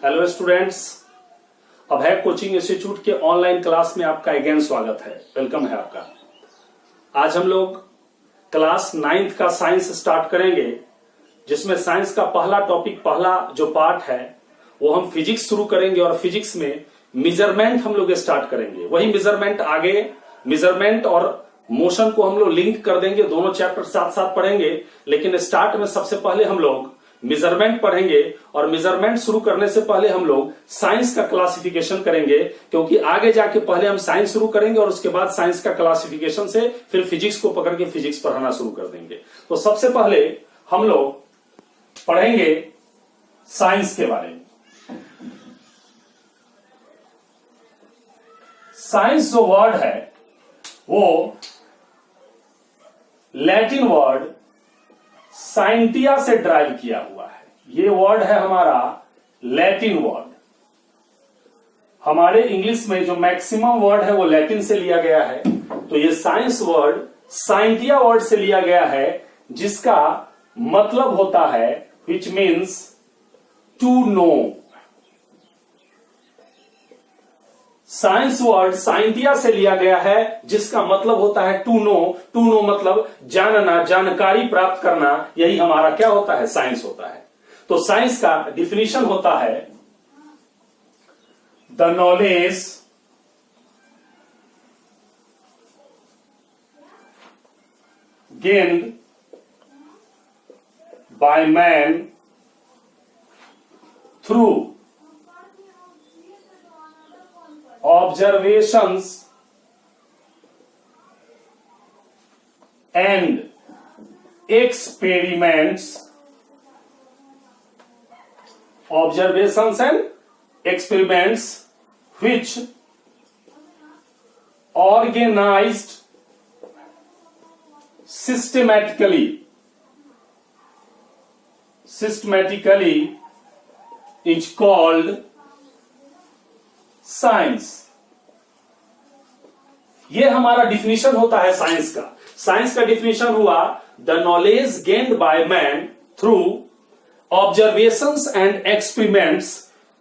Hello students, अभय coaching institute के online class में आपका अगेन स्वागत है। वेलकम है आपका। आज हम लोग क्लास 9th का साइंस स्टार्ट करेंगे, जिसमें साइंस का पहला टॉपिक, पहला जो पार्ट है वो हम फिजिक्स शुरू करेंगे और फिजिक्स में मेजरमेंट हम लोग स्टार्ट करेंगे। वही मेजरमेंट आगे, मेजरमेंट और मोशन को हम लोग लिंक कर देंगे, दोनों चैप्टर साथ साथ पढ़ेंगे। लेकिन स्टार्ट में सबसे पहले हम लोग मेजरमेंट पढ़ेंगे और मेजरमेंट शुरू करने से पहले हम लोग साइंस का क्लासिफिकेशन करेंगे, क्योंकि आगे जाके पहले हम साइंस शुरू करेंगे और उसके बाद साइंस का क्लासिफिकेशन से फिर फिजिक्स को पकड़ के फिजिक्स पढ़ाना शुरू कर देंगे। तो सबसे पहले हम लोग पढ़ेंगे साइंस के बारे में। साइंस जो वर्ड है वो लैटिन वर्ड साइंटिया से ड्राइव किया हुआ है। ये वर्ड है हमारा लैटिन वर्ड। हमारे इंग्लिश में जो मैक्सिमम वर्ड है वो लैटिन से लिया गया है, तो ये साइंस वर्ड साइंटिया वर्ड से लिया गया है, जिसका मतलब होता है which means to know. Science word scientia से लिया गया है, जिसका मतलब होता है टू नो। टू नो मतलब जानना, जानकारी प्राप्त करना। यही हमारा क्या होता है? साइंस होता है। तो साइंस का डिफिनीशन होता है the knowledge gained by man through observations and experiments, which organized systematically is called science. ये हमारा डिफिनीशन होता है साइंस का। साइंस का डिफिनीशन हुआ the knowledge gained by man through observations and experiments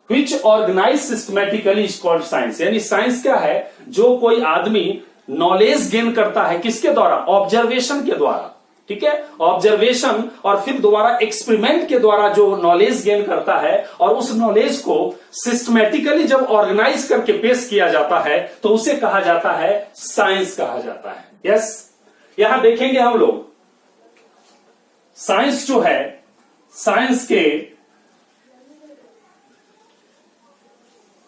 which organise systematically is called science. यानी science क्या है? जो कोई आदमी नॉलेज गेन करता है, किसके द्वारा? ऑब्जर्वेशन के द्वारा। ठीक है, ऑब्जर्वेशन और फिर दोबारा एक्सपेरिमेंट के द्वारा जो नॉलेज गेन करता है और उस नॉलेज को सिस्टमैटिकली जब ऑर्गेनाइज करके पेश किया जाता है तो उसे कहा जाता है साइंस कहा जाता है। यस, यहां देखेंगे हम लोग साइंस जो है, साइंस के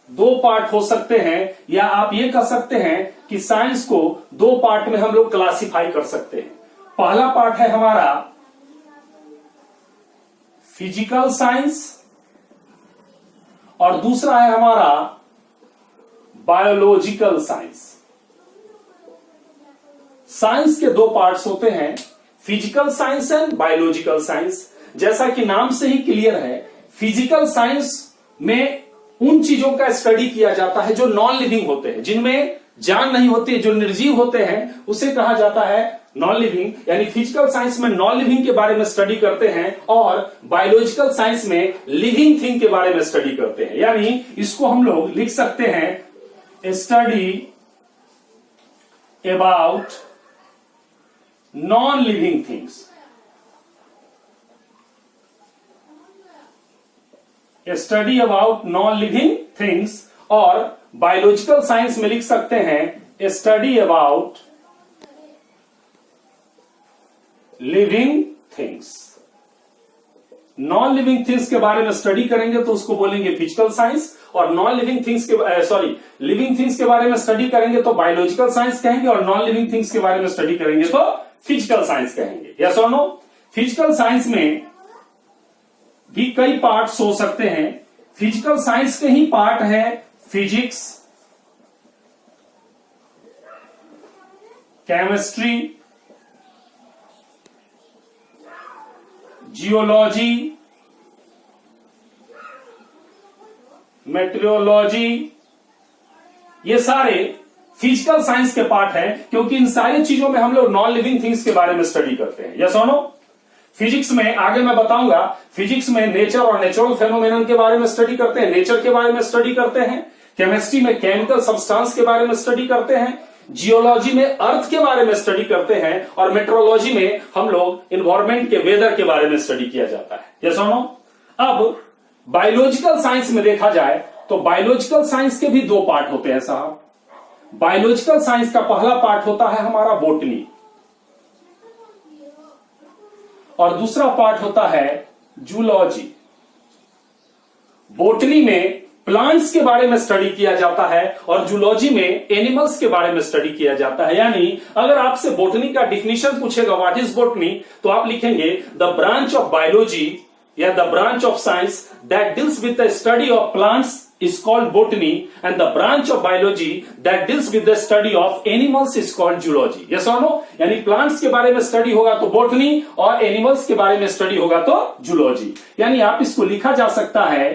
दो पार्ट हो सकते हैं, या आप ये कह सकते हैं कि साइंस को दो पार्ट में हम लोग क्लासिफाई कर सकते हैं। पहला पार्ट है हमारा फिजिकल साइंस और दूसरा है हमारा बायोलॉजिकल साइंस। साइंस के दो पार्ट्स होते हैं, physical science and biological science. जैसा कि नाम से ही क्लियर है, फिजिकल साइंस में उन चीजों का स्टडी किया जाता है जो नॉन लिविंग होते हैं, जिनमें जान नहीं होती, जो निर्जीव होते हैं, उसे कहा जाता है नॉन लिविंग। यानी फिजिकल साइंस में नॉन लिविंग के बारे में स्टडी करते हैं और बायोलॉजिकल साइंस में लिविंग थिंग के बारे में स्टडी करते हैं। यानी इसको हम लोग लिख सकते हैं study about non living things. Study about non living things. और बायोलॉजिकल साइंस में लिख सकते हैं study about living things. Non living things के बारे में स्टडी करेंगे तो उसको बोलेंगे फिजिकल साइंस, और नॉन लिविंग थिंग्स के लिविंग थिंग्स के बारे में स्टडी करेंगे तो बायोलॉजिकल साइंस कहेंगे, और नॉन लिविंग थिंग्स के बारे में स्टडी करेंगे तो फिजिकल साइंस कहेंगे। यस और नो? फिजिकल साइंस में भी कई पार्ट्स हो सकते हैं। फिजिकल साइंस के ही पार्ट है फिजिक्स, केमिस्ट्री, जियोलॉजी, मेट्रियोलॉजी। ये सारे फिजिकल साइंस के पार्ट हैं, क्योंकि इन सारी चीजों में हम लोग नॉन लिविंग थिंग्स के बारे में स्टडी करते हैं। यस और नो? फिजिक्स में आगे मैं बताऊंगा, फिजिक्स में नेचर और नेचुरल फेनोमेनन के बारे में स्टडी करते हैं, नेचर के बारे में स्टडी करते हैं। केमिस्ट्री में केमिकल सब्सटेंस के बारे में स्टडी करते हैं। जियोलॉजी में अर्थ के बारे में स्टडी करते हैं। और मेट्रोलॉजी में हम लोग इन्वायरमेंट के वेदर के बारे में स्टडी किया जाता है। ये सुनो, अब बायोलॉजिकल साइंस में देखा जाए तो बायोलॉजिकल साइंस के भी दो पार्ट होते हैं साहब। बायोलॉजिकल साइंस का पहला पार्ट होता है हमारा बॉटनी, और दूसरा पार्ट होता है जूलॉजी। बॉटनी में प्लांट्स के बारे में स्टडी किया जाता है और जूलॉजी में एनिमल्स के बारे में स्टडी किया जाता है। यानी अगर आपसे बॉटनी का डिफिनेशन पूछेगा व्हाट इज बॉटनी, तो आप लिखेंगे द ब्रांच ऑफ बायोलॉजी या the branch of science that deals with the study of plants is called botany, and the branch of biology that deals with the study of animals is called zoology. Yes or no? यानी plants के बारे में study होगा तो botany और animals के बारे में स्टडी होगा तो जूलॉजी। यानी आप इसको लिखा जा सकता है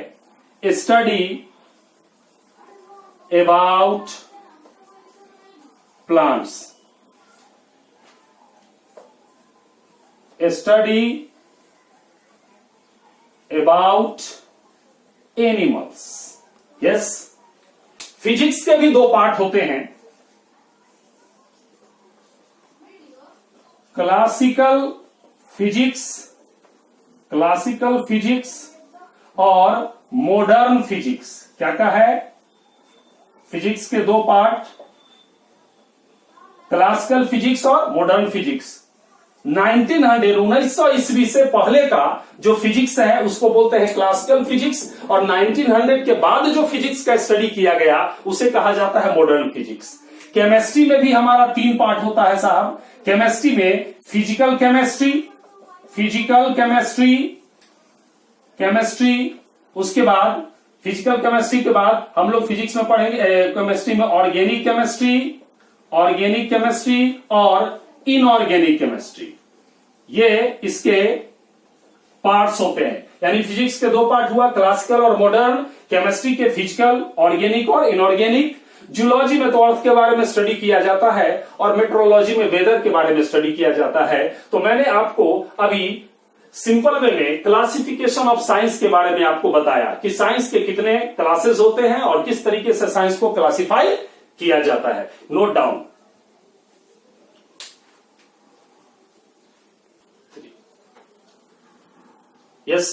study about plants, study about animals. Yes, physics के भी दो पार्ट होते हैं, क्लासिकल फिजिक्स और मॉडर्न फिजिक्स। क्या क्या है? फिजिक्स के दो पार्ट, क्लासिकल फिजिक्स और मॉडर्न फिजिक्स। 1900 ईस्वी से पहले का जो फिजिक्स है उसको बोलते हैं क्लासिकल फिजिक्स, और 1900 के बाद जो फिजिक्स का स्टडी किया गया उसे कहा जाता है मॉडर्न फिजिक्स। केमिस्ट्री में भी हमारा तीन पार्ट होता है साहब। केमिस्ट्री में फिजिकल केमिस्ट्री, उसके बाद फिजिकल केमिस्ट्री के बाद हम लोग फिजिक्स में पढ़ेंगे केमिस्ट्री में ऑर्गेनिक केमिस्ट्री और इनऑर्गेनिक केमिस्ट्री। ये इसके पार्ट्स होते हैं। यानी फिजिक्स के दो पार्ट हुआ, क्लासिकल और मॉडर्न। केमिस्ट्री के फिजिकल, ऑर्गेनिक और इनऑर्गेनिक। जूलॉजी में तो अर्थ के बारे में स्टडी किया जाता है और मेट्रोलॉजी में वेदर के बारे में स्टडी किया जाता है। तो मैंने आपको अभी सिंपल वे में क्लासिफिकेशन ऑफ साइंस के बारे में आपको बताया कि साइंस के कितने क्लासेस होते हैं और किस तरीके से साइंस को क्लासिफाई किया जाता है। Note down. Yes,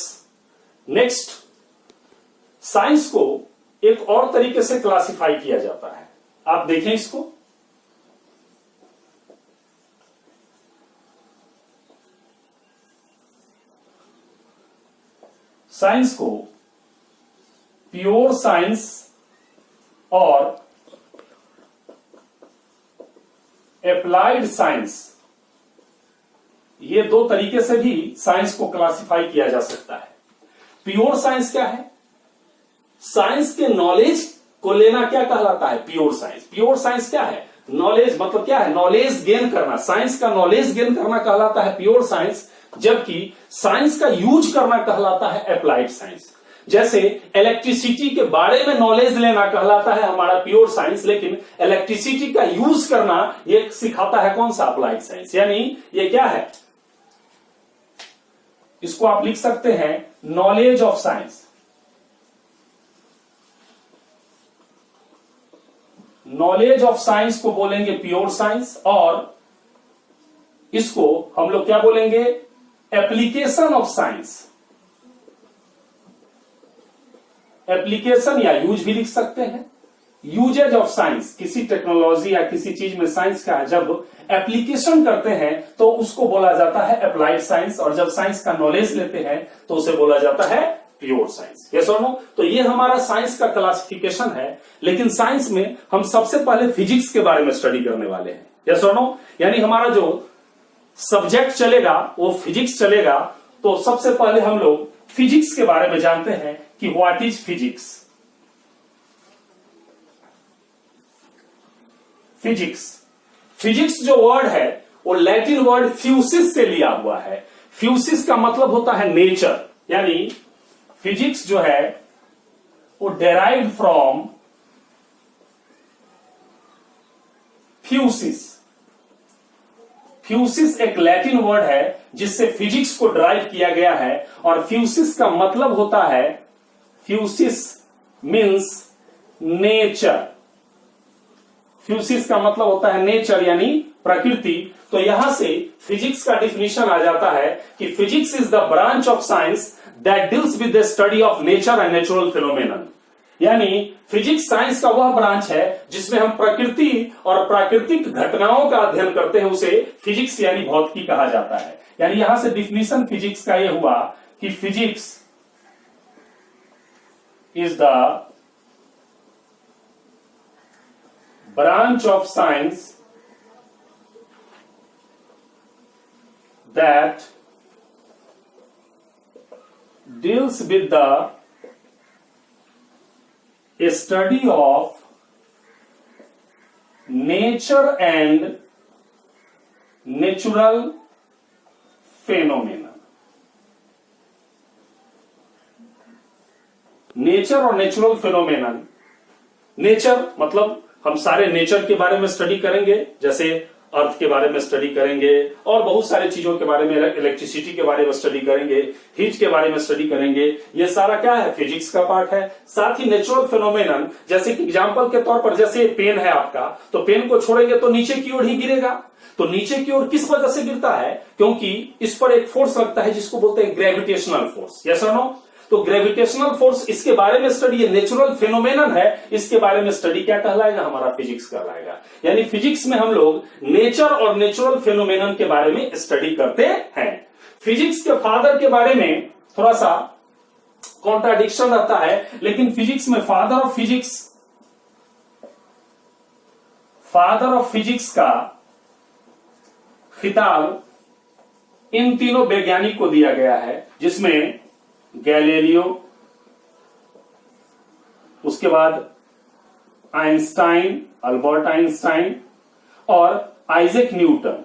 next, science को एक और तरीके से क्लासिफाई किया जाता है। आप देखें इसको, साइंस को प्योर साइंस और अप्लाइड साइंस, ये दो तरीके से भी साइंस को क्लासिफाई किया जा सकता है। प्योर साइंस क्या है? साइंस के नॉलेज को लेना क्या कहलाता है? प्योर साइंस क्या है? नॉलेज मतलब क्या है? नॉलेज गेन करना। साइंस का नॉलेज गेन करना कहलाता है प्योर साइंस, जबकि साइंस का यूज करना कहलाता है अप्लाइड साइंस। जैसे इलेक्ट्रिसिटी के बारे में नॉलेज लेना कहलाता है हमारा प्योर साइंस, लेकिन इलेक्ट्रिसिटी का यूज करना ये सिखाता है कौन सा? Applied science. यानी ये क्या है? इसको आप लिख सकते हैं knowledge of science. Knowledge of science को बोलेंगे प्योर साइंस, और इसको हम लोग क्या बोलेंगे? Application of science. एप्लीकेशन या यूज भी लिख सकते हैं। यूजेज ऑफ साइंस, किसी टेक्नोलॉजी या किसी चीज में साइंस का जब एप्लीकेशन करते हैं तो उसको बोला जाता है अप्लाइड साइंस, और जब साइंस का नॉलेज लेते हैं तो उसे बोला जाता है प्योर साइंस। यस और नो? तो ये हमारा साइंस का क्लासिफिकेशन है। लेकिन साइंस में हम सबसे पहले फिजिक्स के बारे में स्टडी करने वाले हैं। यस और नो? यानी हमारा जो सब्जेक्ट चलेगा वो फिजिक्स चलेगा। तो सबसे पहले हम लोग फिजिक्स के बारे में जानते हैं कि व्हाट इज फिजिक्स। फिजिक्स जो वर्ड है वो लैटिन वर्ड फ्यूसिस से लिया हुआ है। फ्यूसिस का मतलब होता है नेचर, यानी फिजिक्स जो है वो डेराइव्ड फ्रॉम फ्यूसिस। फ्यूसिस एक लैटिन वर्ड है जिससे फिजिक्स को ड्राइव किया गया है, और फ्यूसिस का मतलब होता है, फ्यूसिस मीन्स नेचर। फ्यूसिस का मतलब होता है नेचर यानी प्रकृति। तो यहां से फिजिक्स का डिफिनेशन आ जाता है कि physics is the branch of science that deals with the study of nature and natural phenomenon. यानी फिजिक्स साइंस का वह ब्रांच है जिसमें हम प्रकृति और प्राकृतिक घटनाओं का अध्ययन करते हैं, उसे फिजिक्स यानी भौतिकी कहा जाता है। यानी यहां से डिफिनेशन फिजिक्स का यह हुआ कि physics is the branch of science that deals with the study of nature and natural phenomena। Nature और नेचुरल फिनोमेनन, नेचर मतलब हम सारे नेचर के बारे में स्टडी करेंगे, जैसे अर्थ के बारे में स्टडी करेंगे और बहुत सारे चीजों के बारे में, इलेक्ट्रिसिटी के बारे में स्टडी करेंगे, हीट के बारे में स्टडी करेंगे। ये सारा क्या है, फिजिक्स का पार्ट है। साथ ही नेचुरल फिनोमेनन, जैसे कि एग्जांपल के तौर पर जैसे पेन है आपका, तो पेन को छोड़ेंगे तो नीचे की ओर ही गिरेगा। तो नीचे की ओर किस वजह से गिरता है, क्योंकि इस पर एक फोर्स लगता है जिसको बोलते हैं ग्रेविटेशनल फोर्स। यस और नो? तो ग्रेविटेशनल फोर्स, इसके बारे में स्टडी, ये नेचुरल फिनोमेनन है, इसके बारे में स्टडी क्या कहलाएगा, हमारा फिजिक्स कहलाएगा। यानी फिजिक्स में हम लोग नेचर और नेचुरल फिनोमेनन के बारे में स्टडी करते हैं। फिजिक्स के फादर के बारे में थोड़ा सा कॉन्ट्राडिक्शन रहता है, लेकिन फिजिक्स में फादर ऑफ फिजिक्स का खिताब इन तीनों वैज्ञानिक को दिया गया है, जिसमें गैलीलियो, उसके बाद आइंस्टाइन, अल्बर्ट आइंस्टाइन और आइजैक न्यूटन।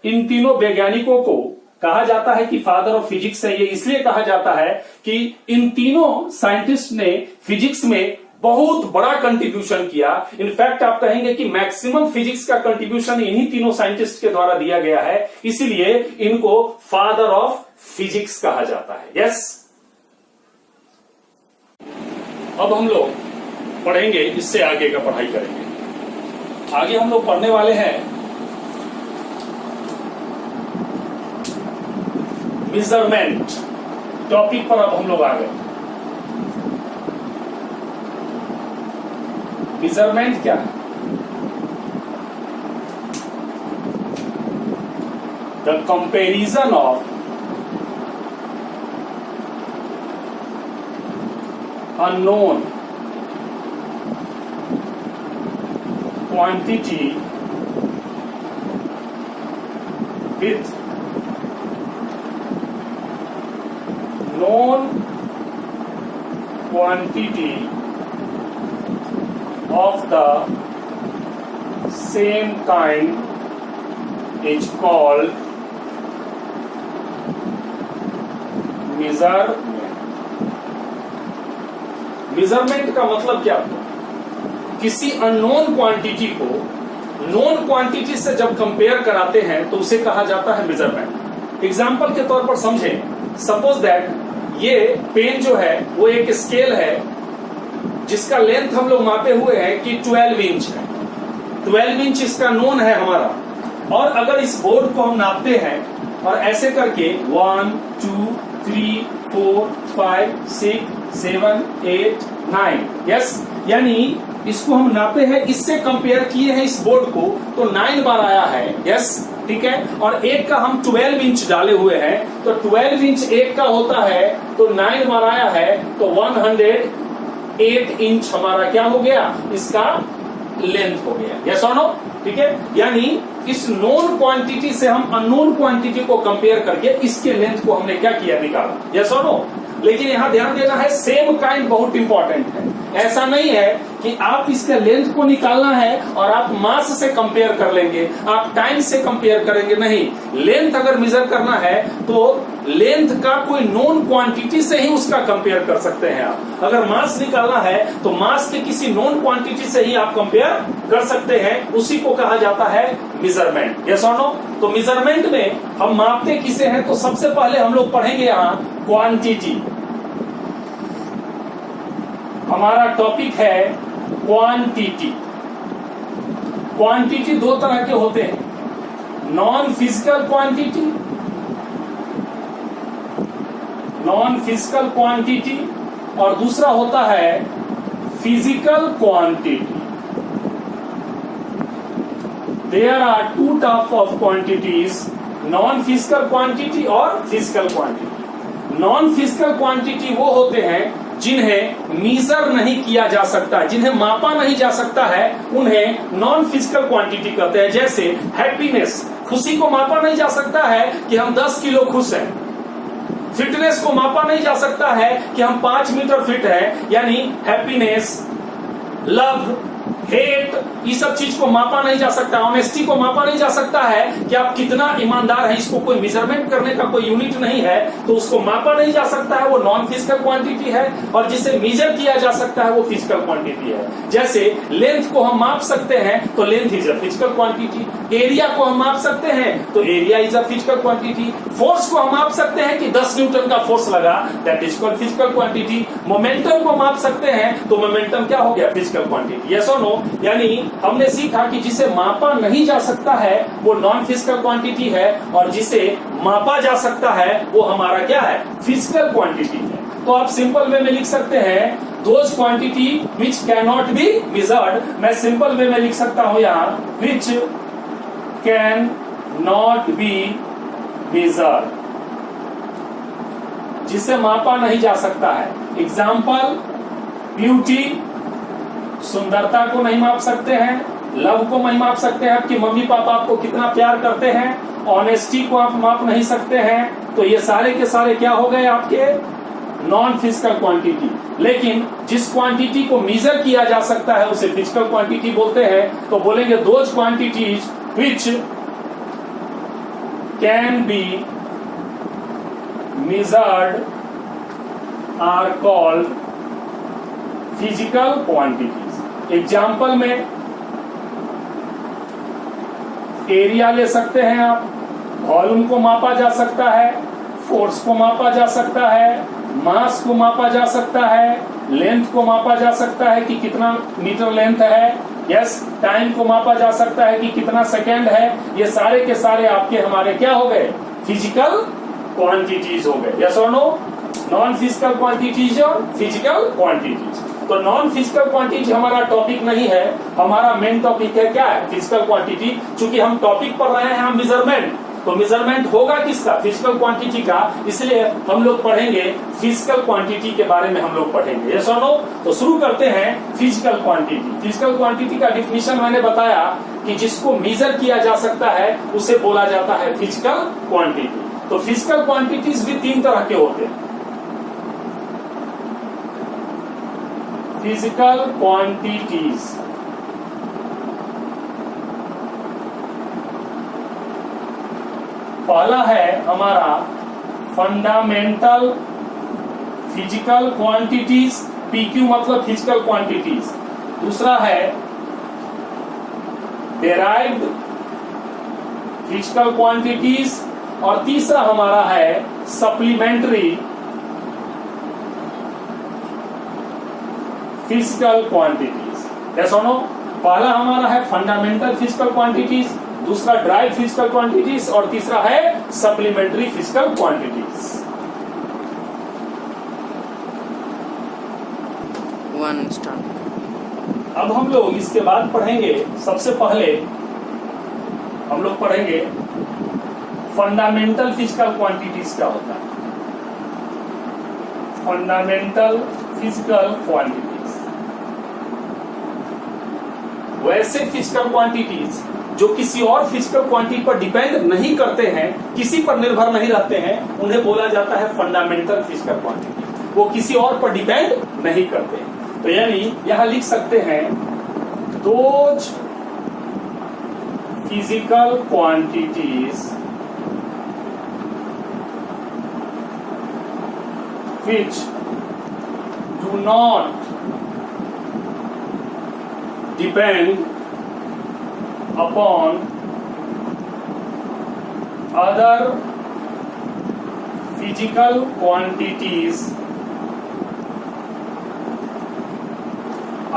इन तीनों वैज्ञानिकों को कहा जाता है कि फादर ऑफ फिजिक्स है। ये इसलिए कहा जाता है कि इन तीनों साइंटिस्ट ने फिजिक्स में बहुत बड़ा कंट्रीब्यूशन किया। इनफैक्ट आप कहेंगे कि मैक्सिमम फिजिक्स का कंट्रीब्यूशन इन्हीं तीनों साइंटिस्ट के द्वारा दिया गया है, इसीलिए इनको फादर ऑफ फिजिक्स कहा जाता है। यस, अब हम लोग पढ़ेंगे, इससे आगे का पढ़ाई करेंगे। आगे हम लोग पढ़ने वाले हैं मेजरमेंट टॉपिक पर। अब हम लोग आ गए। मेजरमेंट क्या है? The comparison of unknown quantity with known quantity of the same kind is called measurement। Measurement का मतलब क्या हुआ? किसी अननोन क्वांटिटी को नोन क्वांटिटी से जब कंपेयर कराते हैं तो उसे कहा जाता है मेजरमेंट। एग्जांपल के तौर पर समझें, सपोज दैट ये पेन जो है वो एक स्केल है जिसका लेंथ हम लोग मापे हुए हैं कि 12 इंच है। 12 इंच इसका नोन है हमारा, और अगर इस बोर्ड को हम नापते हैं और ऐसे करके 1 2 3 4 5 6 7 8 9, यस, यानी इसको हम नापे हैं, इससे कंपेयर किए हैं इस बोर्ड को, तो 9 बार आया है। यस, ठीक है। और एक का हम 12 इंच डाले हुए हैं, तो 12 इंच एक का होता है, तो 9 बार आया है, तो 108 इंच हमारा क्या हो गया, इसका लेंथ हो गया। यस और नो? ठीक है। यानी इस नोन क्वांटिटी से हम अननोन क्वांटिटी को कंपेयर करके इसके लेंथ को हमने क्या किया, निकाला। यस और नो? लेकिन यहां ध्यान देना है, सेम काइंड बहुत इंपॉर्टेंट है। ऐसा नहीं है कि आप इसका लेंथ को निकालना है और आप मास से कंपेयर कर लेंगे, आप टाइम से कंपेयर करेंगे, नहीं। लेंथ अगर मेजर करना है तो लेंथ का कोई नोन क्वांटिटी से ही उसका कंपेयर कर सकते हैं आप। अगर मास निकालना है तो मास के किसी नोन क्वांटिटी से ही आप कंपेयर कर सकते हैं, उसी को कहा जाता है मेजरमेंट। यस और नो? तो मेजरमेंट में हम मापते किसे हैं, तो सबसे पहले हम लोग पढ़ेंगे यहां क्वांटिटी। हमारा टॉपिक है क्वांटिटी। क्वांटिटी दो तरह के होते हैं, non physical quantity, non physical quantity, और दूसरा होता है physical quantity. There are two type of quantities, non physical quantity और physical quantity. Non physical quantity वो होते हैं जिन्हें मीजर नहीं किया जा सकता, जिन्हें मापा नहीं जा सकता है, उन्हें नॉन फिजिकल क्वांटिटी कहते हैं। जैसे हैप्पीनेस, खुशी को मापा नहीं जा सकता है कि हम 10 किलो खुश हैं। फिटनेस को मापा नहीं जा सकता है कि हम 5 मीटर फिट हैं। यानी हैप्पीनेस, लव, हेट, ये सब चीज को मापा नहीं जा सकता। ऑनेस्टी को मापा नहीं जा सकता है कि आप कितना ईमानदार हैं, इसको कोई मेजरमेंट करने का कोई यूनिट नहीं है, तो उसको मापा नहीं जा सकता है, वो नॉन फिजिकल क्वांटिटी है। और जिसे मेजर किया जा सकता है वो फिजिकल क्वांटिटी है। जैसे लेंथ को हम माप सकते हैं तो length is a physical quantity. Area को हम माप सकते हैं तो area is a physical quantity. Force को हम माप सकते हैं कि 10 न्यूटन का फोर्स लगा, that is called physical quantity. Momentum को माप सकते हैं तो मोमेंटम क्या हो गया, फिजिकल क्वांटिटी। यस और नो? यानी हमने सीखा कि जिसे मापा नहीं जा सकता है वो नॉन फिजिकल क्वांटिटी है, और जिसे मापा जा सकता है वो हमारा क्या है, फिजिकल क्वांटिटी है। तो आप सिंपल वे में लिख सकते हैं those quantity which can not be measured. मैं सिंपल वे में लिख सकता हूं यहां which can not be measured, जिसे मापा नहीं जा सकता है। एग्जाम्पल, ब्यूटी, सुंदरता को नहीं माप सकते हैं, लव को नहीं माप सकते हैं, आपकी मम्मी पापा आपको कितना प्यार करते हैं, ऑनेस्टी को आप माप नहीं सकते हैं। तो ये सारे के सारे क्या हो गए आपके, नॉन फिजिकल क्वांटिटी। लेकिन जिस क्वांटिटी को मेजर किया जा सकता है उसे फिजिकल क्वांटिटी बोलते हैं। तो बोलेंगे those quantities which can be measured are called physical quantities. Example में एरिया ले सकते हैं आप, वॉल्यूम को मापा जा सकता है, फोर्स को मापा जा सकता है, मास को मापा जा सकता है, लेंथ को मापा जा सकता है कि कितना मीटर लेंथ है, यस, टाइम को मापा जा सकता है कि कितना सेकेंड है। ये सारे के सारे आपके हमारे क्या हो गए, फिजिकल क्वांटिटीज हो गए। यस और नो? नॉन फिजिकल क्वांटिटीज और फिजिकल क्वांटिटीज। तो नॉन फिजिकल क्वांटिटी हमारा टॉपिक नहीं है, हमारा मेन टॉपिक है क्या है, फिजिकल क्वांटिटी। चूंकि हम टॉपिक पढ़ रहे हैं हम मेजरमेंट, तो मेजरमेंट होगा किसका, फिजिकल क्वांटिटी का, इसलिए हम लोग पढ़ेंगे फिजिकल क्वांटिटी के बारे में हम लोग पढ़ेंगे। यस और नो? तो शुरू करते हैं फिजिकल क्वांटिटी। फिजिकल क्वांटिटी का डिफिनीशन मैंने बताया कि जिसको मेजर किया जा सकता है उसे बोला जाता है फिजिकल क्वांटिटी। तो फिजिकल क्वांटिटीज भी 3 तरह के होते हैं। फिजिकल क्वांटिटीज, पहला है हमारा फंडामेंटल फिजिकल क्वांटिटीज, पीक्यू मतलब फिजिकल क्वांटिटीज। दूसरा है डेराइव्ड फिजिकल क्वांटिटीज, और तीसरा हमारा है सप्लीमेंट्री फिजिकल क्वांटिटीज। यस और नो? पहला हमारा है फंडामेंटल फिजिकल क्वांटिटीज, दूसरा ड्राइव फिजिकल क्वांटिटीज, और तीसरा है सप्लीमेंट्री फिजिकल क्वांटिटीज। अब हम लोग इसके बाद पढ़ेंगे, सबसे पहले हम लोग पढ़ेंगे फंडामेंटल फिजिकल क्वांटिटीज क्या होता है। फंडामेंटल फिजिकल क्वांटिटीज वैसे फिजिकल क्वांटिटीज जो किसी और फिजिकल क्वांटिटी पर डिपेंड नहीं करते हैं, किसी पर निर्भर नहीं रहते हैं, उन्हें बोला जाता है फंडामेंटल फिजिकल क्वांटिटी। वो किसी और पर डिपेंड नहीं करते हैं। तो यानी यहां लिख सकते हैं those physical quantities which do not depend upon other physical quantities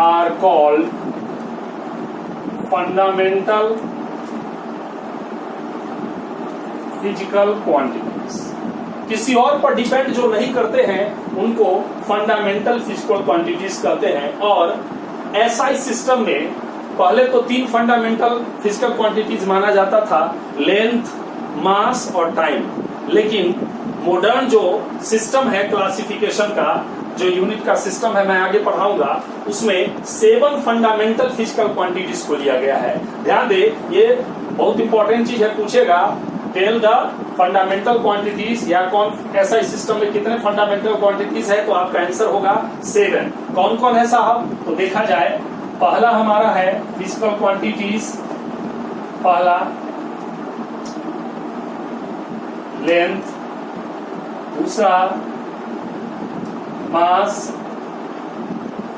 are called fundamental physical quantities. किसी और पर डिपेंड जो नहीं करते हैं उनको फंडामेंटल फिजिकल क्वांटिटीज कहते हैं। और एसआई सिस्टम में पहले तो 3 फंडामेंटल फिजिकल क्वांटिटीज माना जाता था, लेंथ, मास और टाइम। लेकिन मॉडर्न जो सिस्टम है क्लासिफिकेशन का, जो यूनिट का सिस्टम है मैं आगे पढ़ाऊंगा, उसमें 7 फंडामेंटल फिजिकल क्वांटिटीज को लिया गया है। ध्यान दे, ये बहुत इंपॉर्टेंट चीज है, पूछेगा टेल द फंडामेंटल क्वांटिटीज, या कौन एसआई सिस्टम में कितने फंडामेंटल क्वांटिटीज है, तो आपका आंसर होगा 7। कौन कौन है साहब, तो देखा जाए, पहला हमारा है फिजिकल क्वांटिटीज, पहला लेंथ, दूसरा मास,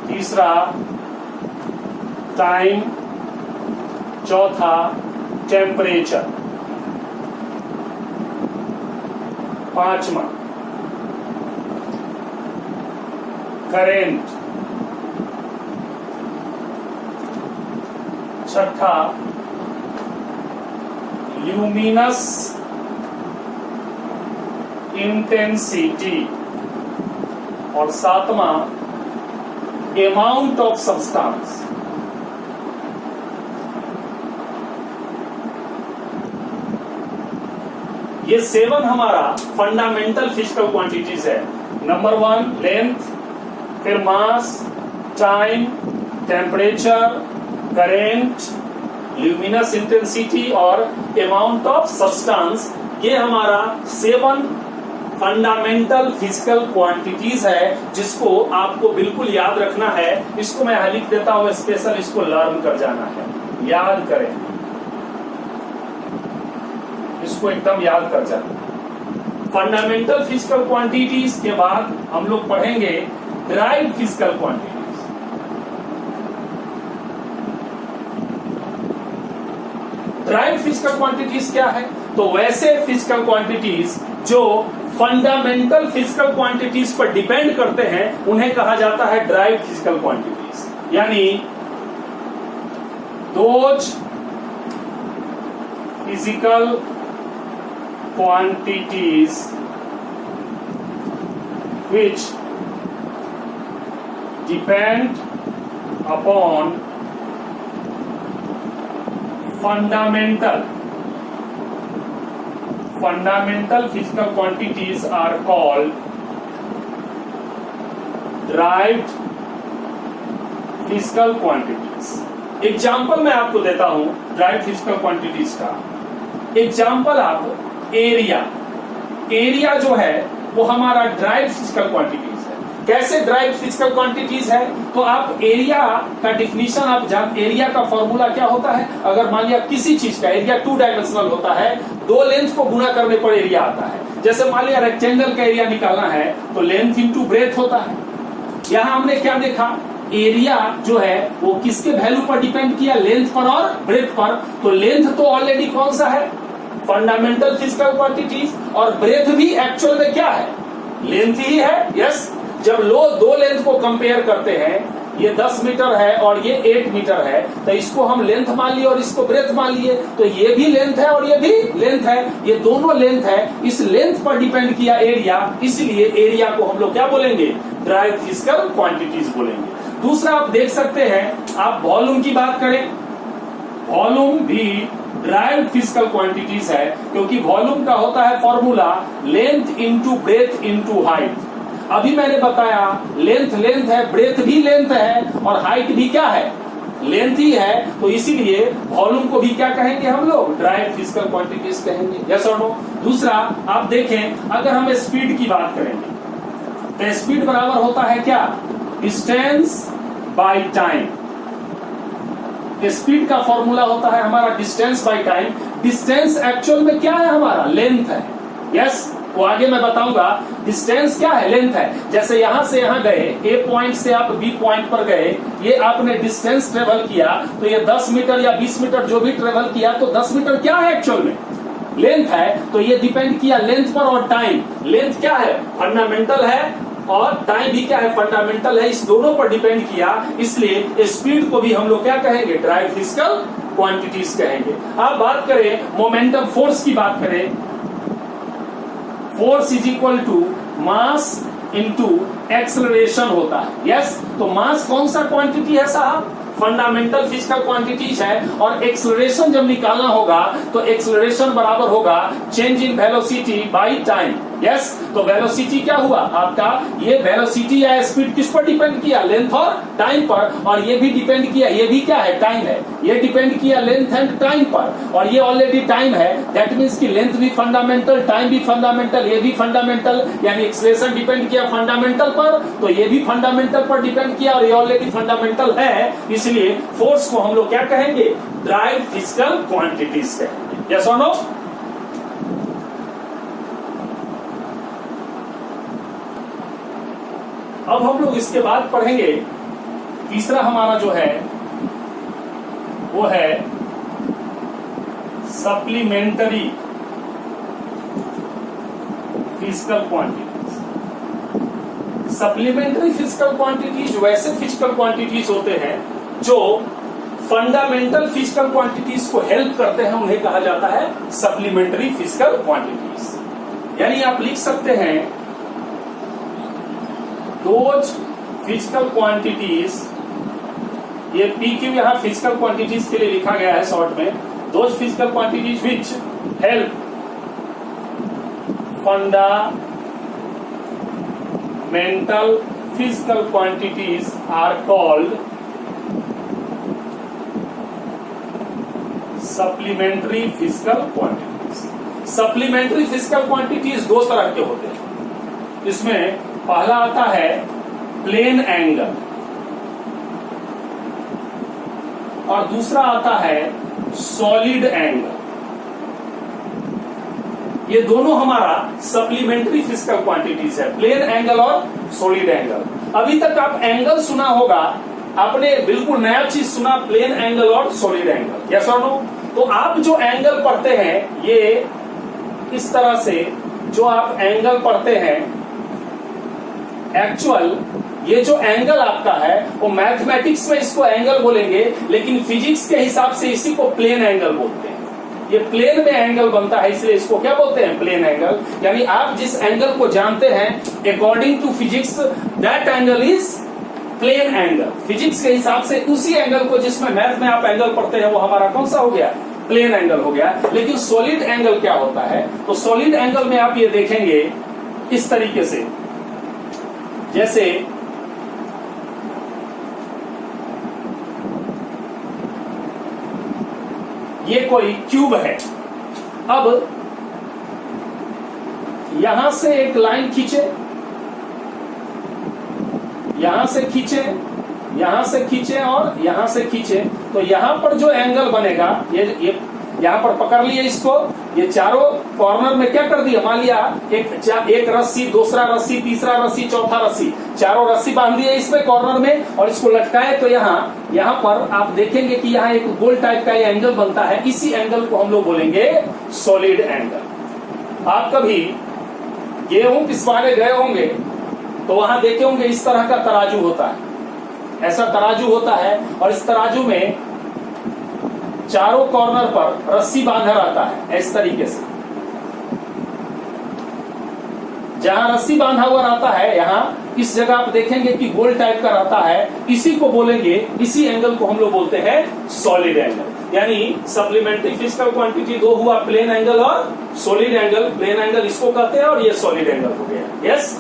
तीसरा टाइम, चौथा टेम्परेचर, पांचवा करेंट, छठा ल्यूमिनस इंटेंसिटी, और सातवां अमाउंट ऑफ सब्सटेंस। ये 7 हमारा फंडामेंटल फिजिकल क्वांटिटीज है। नंबर 1 लेंथ, फिर mass, time, temperature, current, luminous intensity और अमाउंट ऑफ सब्सटेंस। ये हमारा 7 फंडामेंटल फिजिकल क्वांटिटीज है, जिसको आपको बिल्कुल याद रखना है। इसको मैं यहां लिख देता हूं स्पेशल, इसको लर्न कर जाना है, याद करें, इसको एकदम याद कर जाना। फंडामेंटल फिजिकल क्वांटिटीज के बाद हम लोग पढ़ेंगे drive physical quantities. Drive physical quantities क्या है, तो वैसे फिजिकल क्वांटिटीज जो फंडामेंटल फिजिकल क्वांटिटीज पर डिपेंड करते हैं, उन्हें कहा जाता है ड्राइव फिजिकल क्वांटिटीज। यानी those physical quantities which depend upon fundamental physical quantities are called derived physical quantities। Example मैं आपको देता हूं ड्राइव फिजिकल क्वांटिटीज का। एग्जाम्पल आप एरिया जो है वो हमारा ड्राइव फिजिकल क्वांटिटीज है। कैसे ड्राइव फिजिकल क्वांटिटीज है, तो आप एरिया का डिफिनीशन आप जानते, एरिया का फॉर्मूला क्या होता है। अगर मान लिया किसी चीज का एरिया 2 डायमेंशनल होता है, 2 लेंथ को गुणा करने पर एरिया आता है। जैसे मान लिया रेक्टेंगल का एरिया निकालना है तो लेंथ इंटू ब्रेथ होता है। यहां हमने क्या देखा, एरिया जो है वो किसके वैल्यू पर डिपेंड किया, लेंथ पर और ब्रेथ पर। तो लेंथ तो ऑलरेडी कौन सा है, फंडामेंटल फिजिकल क्वांटिटीज, और ब्रेथ भी एक्चुअल में क्या है, लेंथ ही है। यस, जब लोग 2 लेंथ को कंपेयर करते हैं, ये 10 मीटर है और ये 8 मीटर है, तो इसको हम लेंथ मान लिए और इसको ब्रेथ मान लिए, तो ये भी लेंथ है और ये भी लेंथ है, ये दोनों लेंथ है। इस लेंथ पर डिपेंड किया एरिया, इसलिए एरिया को हम लोग क्या बोलेंगे, ड्राइव फिजिकल क्वांटिटीज बोलेंगे। दूसरा आप देख सकते हैं, आप वॉल्यूम की बात करें, वॉल्यूम भी ड्राइव फिजिकल क्वांटिटीज है, क्योंकि वॉल्यूम का होता है formula length into breadth into height. अभी मैंने बताया लेंथ है, ब्रेथ भी लेंथ है, और हाइट भी क्या है, लेंथ ही है। तो इसीलिए वॉल्यूम को भी क्या कहेंगे हम लोग, ड्राइव फिजिकल क्वांटिटीज कहेंगे। यस और नो। दूसरा आप देखें, अगर हम स्पीड की बात करेंगे तो स्पीड बराबर होता है क्या, डिस्टेंस बाय टाइम। स्पीड का फॉर्मूला होता है हमारा distance by time. Distance actual में क्या है, हमारा लेंथ है। यस, वो आगे मैं बताऊंगा। डिस्टेंस क्या है, लेंथ है। जैसे यहां से यहां गए, ए पॉइंट से आप बी पॉइंट पर गए, ये आपने डिस्टेंस ट्रेवल किया, तो ये 10 मीटर या 20 मीटर जो भी ट्रेवल किया, तो 10 मीटर क्या है एक्चुअल में, लेंथ है। तो ये डिपेंड किया लेंथ पर और टाइम। लेंथ क्या है, फंडामेंटल है, और टाइम भी क्या है, फंडामेंटल है। इस दोनों पर डिपेंड किया, इसलिए स्पीड को भी हम लोग क्या कहेंगे, ड्राइव फिजिकल क्वांटिटीज कहेंगे। आप बात करें मोमेंटम फोर्स की बात करें, force is equal to mass into acceleration होता है। यस, तो मास कौन सा क्वांटिटी है साहब, फंडामेंटल फिजिकल क्वांटिटीज है। और एक्सेलरेशन जब निकालना होगा तो एक्सेलरेशन बराबर होगा change in velocity by time. Yes, तो वेलोसिटी क्या हुआ आपका, ये वेलोसिटी या स्पीड किस पर डिपेंड किया, लेंथ और टाइम पर। और ये भी डिपेंड किया, ये भी क्या है, टाइम है। ये डिपेंड किया लेंथ एंड टाइम पर, और ये ऑलरेडी टाइम है। दैट मीन्स कि लेंथ भी फंडामेंटल, टाइम भी फंडामेंटल, ये भी फंडामेंटल। यानी एक्सेलरेशन डिपेंड किया फंडामेंटल पर, तो ये भी फंडामेंटल पर डिपेंड किया, और ये ऑलरेडी फंडामेंटल है। इसलिए फोर्स को हम लोग क्या कहेंगे, ड्राइव फिजिकल क्वांटिटीज कहेंगे। यस और नो। अब हम लोग इसके बाद पढ़ेंगे, तीसरा हमारा जो है वो है supplementary physical quantities. Supplementary physical quantities वैसे फिजिकल क्वांटिटीज होते हैं जो फंडामेंटल फिजिकल क्वांटिटीज को हेल्प करते हैं, उन्हें कहा जाता है सप्लीमेंटरी फिजिकल क्वांटिटीज। यानी आप लिख सकते हैं दोज फिजिकल क्वांटिटीज, ये पी क्यू यहां फिजिकल क्वांटिटीज के लिए लिखा गया है शॉर्ट में, those physical quantities which help fundamental physical quantities are called supplementary physical quantities. Supplementary physical quantities दो तरह के होते हैं। इसमें पहला आता है प्लेन एंगल, और दूसरा आता है सॉलिड एंगल। ये दोनों हमारा सप्लीमेंट्री फिजिकल क्वांटिटीज है, प्लेन एंगल और सॉलिड एंगल। अभी तक आप एंगल सुना होगा, आपने बिल्कुल नया चीज सुना, प्लेन एंगल और सॉलिड एंगल। यस और नो। तो आप जो एंगल पढ़ते हैं, ये इस तरह से जो आप एंगल पढ़ते हैं, एक्चुअल ये जो एंगल आपका है वो मैथमेटिक्स में इसको एंगल बोलेंगे, लेकिन फिजिक्स के हिसाब से इसी को प्लेन एंगल बोलते हैं। ये प्लेन में एंगल बनता है, इसलिए इसको क्या बोलते हैं, प्लेन एंगल। यानी आप जिस एंगल को जानते हैं according to physics, that angle is plane angle. Physics के हिसाब से उसी एंगल को, जिसमें मैथ में आप एंगल पढ़ते हैं, वो हमारा कौन सा हो गया, प्लेन एंगल हो गया। लेकिन सॉलिड एंगल क्या होता है, तो सॉलिड एंगल में आप ये देखेंगे इस तरीके से, जैसे ये कोई क्यूब है। अब यहां से एक लाइन खींचे, यहां से खींचे, यहां से खींचे और यहां से खींचे, तो यहां पर जो एंगल बनेगा, ये यहां पर पकड़ लिए इसको, ये चारों कॉर्नर में क्या कर दिया, मान लिया एक रस्सी, दूसरा रस्सी, तीसरा रस्सी, चौथा रस्सी, चारों रस्सी बांध दिए इसमें कॉर्नर में, और इसको लटकाए, तो यहाँ पर आप देखेंगे कि यहाँ एक गोल टाइप का ये एंगल बनता है। इसी एंगल को हम लोग बोलेंगे सॉलिड एंगल। आप कभी गेहूं पिसवाने गए होंगे तो वहां देखे होंगे इस तरह का तराजू होता है, ऐसा तराजू होता है, और इस तराजू में चारों कॉर्नर पर रस्सी बांधा रहता है इस तरीके से। जहां रस्सी बांधा हुआ रहता है, यहाँ इस जगह आप देखेंगे कि गोल टाइप का रहता है, इसी को बोलेंगे, इसी एंगल को हम लोग बोलते हैं सॉलिड एंगल। यानी सप्लीमेंट्री फिजिकल क्वांटिटी दो हुआ, प्लेन एंगल और सॉलिड एंगल। प्लेन एंगल इसको कहते हैं और ये सॉलिड एंगल हो गया। यस।